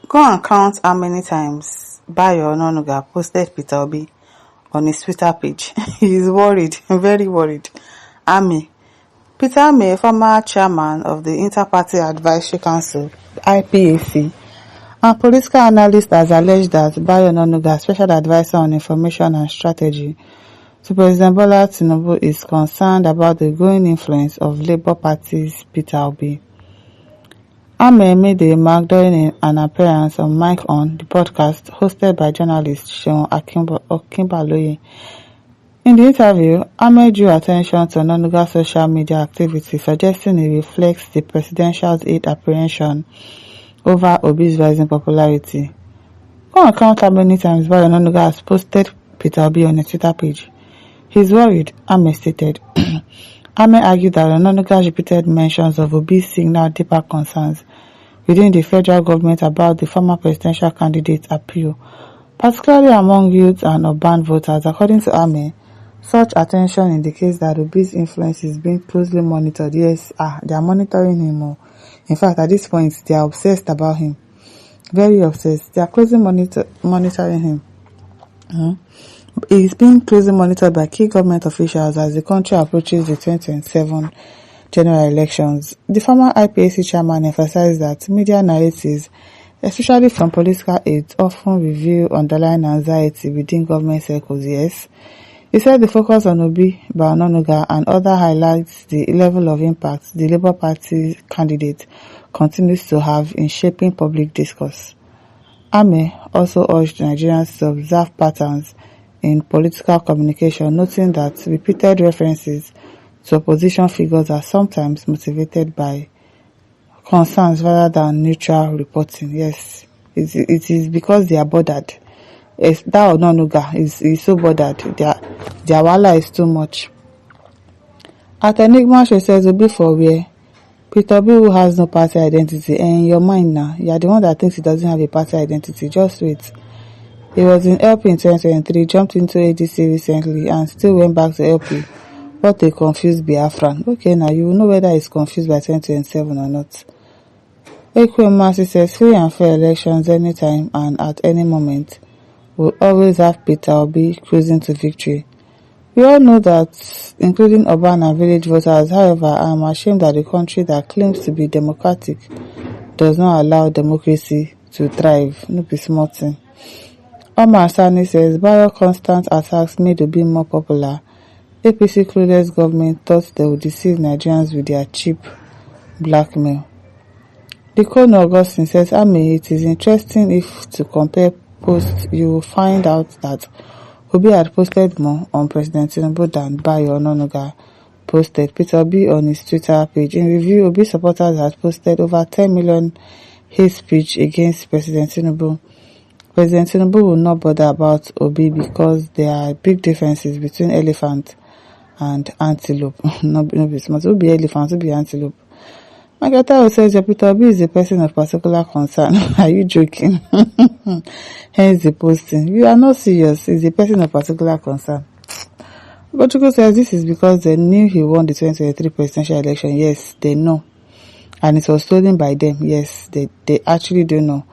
Go and count how many times Bayo Onanuga posted Peter Obi on his Twitter page. He is worried, very worried. Peter Ame, former chairman of the Inter-Party Advisory Council (IPAC) and political analyst, has alleged that Bayo Onanuga, special advisor on information and strategy to President Bola Tinubu, is concerned about the growing influence of Labour Party's Peter Obi. Ame made the remark during an appearance on Mike On, the podcast hosted by journalist Seun Okinbaloye. In the interview, Ame drew attention to Onanuga's social media activity, suggesting it reflects the presidential's aid apprehension over Obi's rising popularity. Go and count how many times Bayo Onanuga has posted Peter Obi on a Twitter page. He's worried, Ame stated. Ame argued that Onanuga's repeated mentions of Obi signal deeper concerns within the federal government about the former presidential candidate's appeal, particularly among youth and urban voters. According to Ame, such attention indicates that Obi's influence is being closely monitored. Yes, they are monitoring him. In fact, at this point, they are obsessed about him. Very obsessed. They are closely monitoring him. He is being closely monitored by key government officials as the country approaches the 2027 general elections. The former IPAC chairman emphasized that media narratives, especially from political aides, often reveal underlying anxiety within government circles. Yes, he said the focus on Obi by Onanuga and other highlights the level of impact the Labour Party candidate continues to have in shaping public discourse. Ame also urged Nigerians to observe patterns in political communication, noting that repeated references to opposition figures are sometimes motivated by concerns rather than neutral reporting. Yes, it is because they are bothered. That Onanuga is so bothered. Their wala is too much. At Enigma, she says, Obi for where? Peter Obi, who has no party identity. And in your mind now, you are the one that thinks he doesn't have a party identity. Just wait. He was in LP in 2023, jumped into ADC recently, and still went back to LP. What a confused Biafran. Okay, now you will know whether he's confused by 2027 or not. Ekwemasi says, free and fair elections anytime and at any moment will always have Peter Obi cruising to victory. We all know that, including urban and village voters. However, I am ashamed that a country that claims to be democratic does not allow democracy to thrive. No be small thing. Omar Sani says, Bayo constant attacks made Obi more popular. APC clueless government thought they would deceive Nigerians with their cheap blackmail. Dekono Augustine says, Ame, it is interesting if to compare posts, you will find out that Obi had posted more on President Tinubu than Bayo Onanuga posted. Peter Obi on his Twitter page. In review, Obi supporters had posted over 10 million hate speech against President Tinubu. President Tinubu will not bother about Obi because there are big differences between elephant and antelope. No be smart. Who be elephant? Who be antelope? Magata says your Peter Obi is a person of particular concern. Are you joking? Hence the posting. You are not serious. He's a person of particular concern. Gochuku says this is because they knew he won the 2023 presidential election. Yes, they know. And it was stolen by them. Yes, they actually do know.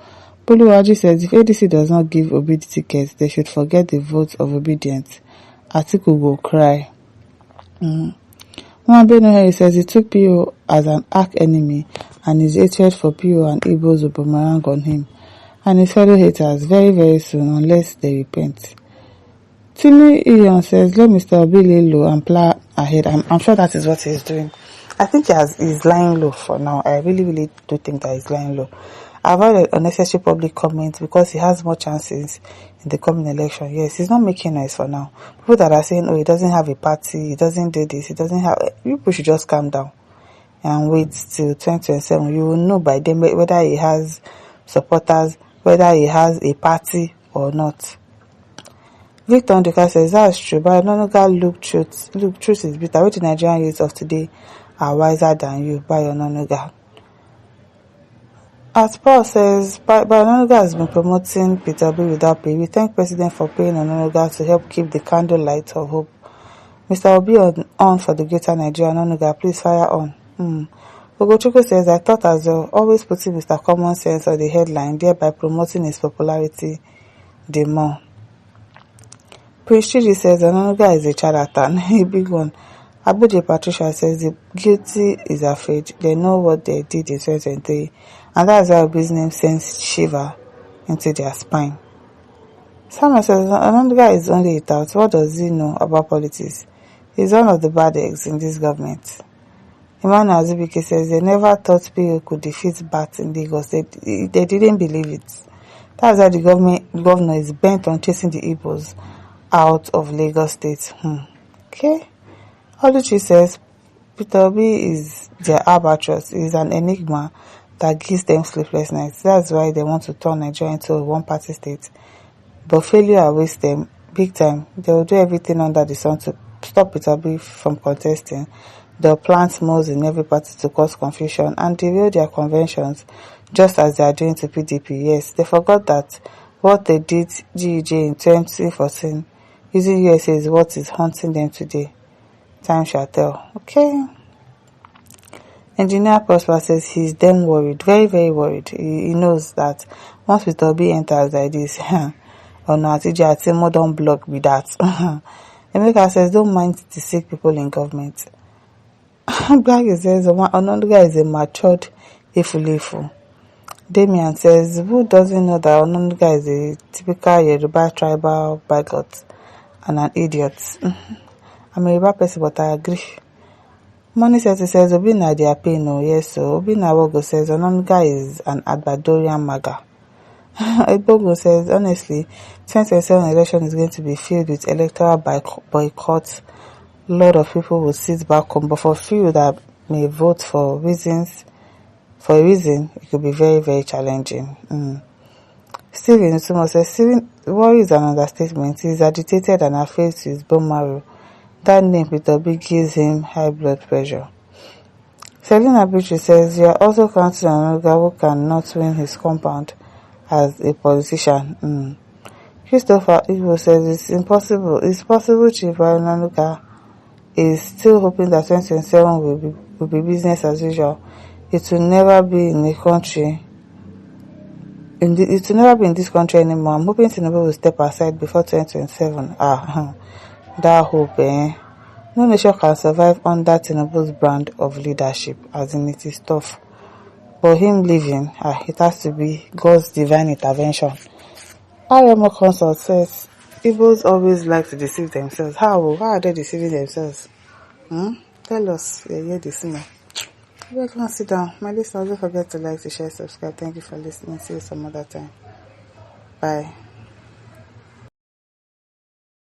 Boluwaji says if ADC does not give Obi the tickets, they should forget the vote of obedience. Atiku will cry. Mwabeno says he took PO as an arch enemy and his hatred for PO and Igbo's will boomerang on him and his fellow haters very, very soon unless they repent. Timmy Iyon says, let Mr. Obi lay low and plan ahead. I'm sure that is what he's doing. I think he's lying low for now. I really, really do think that he's lying low. Avoid unnecessary public comments because he has more chances in the coming election. Yes, he's not making noise for now. People that are saying, oh, he doesn't have a party, he doesn't do this, he doesn't have... People should just calm down and wait till 2027. You will know by then whether he has supporters, whether he has a party or not. Victor Nduka says, that's true, but Onanuga look, truth is bitter. Which Nigerian youths of today are wiser than you, by Onanuga. As Paul says, Onanuga has been promoting Peter Obi without pay. We thank President for paying Onanuga to help keep the candle light of hope. Mr. Obi on for the greater Nigeria. Onanuga, please fire on. Ogochukwu says, I thought as well, always putting Mr. Common Sense on the headline, thereby promoting his popularity the more. Prince Chidi says, Onanuga is a charlatan, a big one. Abuja Patricia says, the guilty is afraid. They know what they did in 2023, and that's why business sends shiver into their spine. Samuel says, Onanuga is only a tout. What does he know about politics? He's one of the bad eggs in this government. Emmanuel Azubike says, they never thought PO could defeat BAT in Lagos. They didn't believe it. That's why the governor is bent on chasing the Igbos out of Lagos State. Okay. Oluchi says, Peter Obi is their albatross. He is an enigma that gives them sleepless nights. That's why they want to turn Nigeria into a one-party state. But failure awaits them big time. They will do everything under the sun to stop Peter Obi from contesting. They'll plant moles in every party to cause confusion and derail their conventions, just as they are doing to PDP. Yes, they forgot that what they did GEJ in 2014 using USA is what is haunting them today. Time shall tell. Okay. Engineer Prosper says he's then worried, very, very worried. He knows that once Peter Obi enters like this, or no, Atimo don't block with that. Emeka says, don't mind the sick people in government. Black says, Onanuga is a matured Ifulifu. Damian says, who doesn't know that Onanuga is a typical Yoruba tribal bigot and an idiot? I'm a Yoruba person, but I agree. Money says, Obi na their pain, no, yes, so Obi na Wogo says, Onanuga is an Adbadorian maga. Ebogo says, honestly, 2027 election is going to be filled with electoral boycotts. A lot of people will sit back home, but for few that may vote for a reason, it could be very, very challenging. Stephen Utumo says, Stephen, worry is an understatement. He is agitated and afraid to his bone marrow. That name, Peter Obi, gives him high blood pressure. Selina Beatrice says, you are also counting on Onanuga who cannot win his compound as a politician. Christopher Igbo says, it's possible Chief Onanuga is still hoping that 2027 will be business as usual. It will never be in this country anymore. I'm hoping Tinubu will step aside before 2027. That hope, No nation can survive under Tinubu's brand of leadership, as in it is tough. But him leaving, it has to be God's divine intervention. IMO Consult says, Igbos always like to deceive themselves. How are they deceiving themselves? Tell us. Yeah, this now. You can sit down. My listeners, don't forget to like, to share, subscribe. Thank you for listening. See you some other time. Bye.